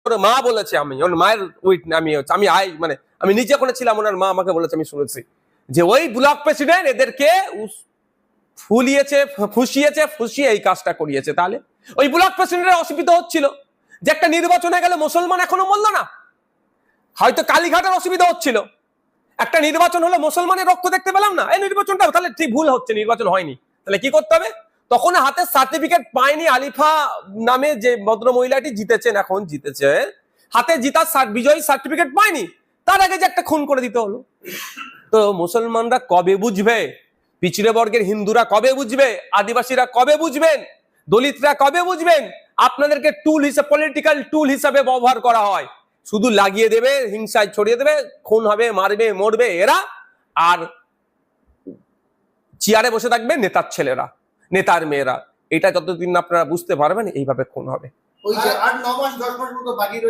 ওর মা বলেছে, আমি ওর মায়ের আমি নিজে ওখানে ছিলাম, ওনার মা আমাকে বলেছে, আমি শুনেছি যে ওই ব্লক প্রেসিডেন্ট এদেরকে ফুসিয়ে এই কাজটা করিয়েছে। তাহলে ওই ব্লক প্রেসিডেন্টের অসুবিধা হচ্ছিল যে একটা নির্বাচনে গেলে মুসলমান এখনো মরল না, হয়তো কালীঘাটের অসুবিধা হচ্ছিল, একটা নির্বাচন হলো মুসলমানের রক্ত দেখতে পেলাম না, এই নির্বাচনটা তাহলে ঠিক ভুল হচ্ছে, নির্বাচন হয়নি, তাহলে কি করতে হবে? তখন হাতে সার্টিফিকেট পায়নি আলিফা নামে যে ভদ্র মহিলাটি জিতেছেন, এখন জিতেছে, হাতে জিতার বিজয়ী সার্টিফিকেট পায়নি, তার আগে যে একটা খুন করে দিতে হলো। তো মুসলমানরা কবে বুঝবে? পিছড়ে বর্গের হিন্দুরা কবে বুঝবে? আদিবাসীরা কবে বুঝবেন? দলিতরা কবে বুঝবেন? আপনাদেরকে টুল হিসেবে, পলিটিক্যাল টুল হিসেবে ব্যবহার করা হয়, শুধু লাগিয়ে দেবে, হিংসায় ছড়িয়ে দেবে, খুন হবে, মারবে, মরবে এরা, আর চেয়ারে বসে থাকবে নেতার ছেলেরা, নেতার মেয়েরা। এটা যতদিন আপনারা বুঝতে পারবেন এইভাবে খুন হবে। ওই যে 8-9 মাস 10 মাস মতো বাকি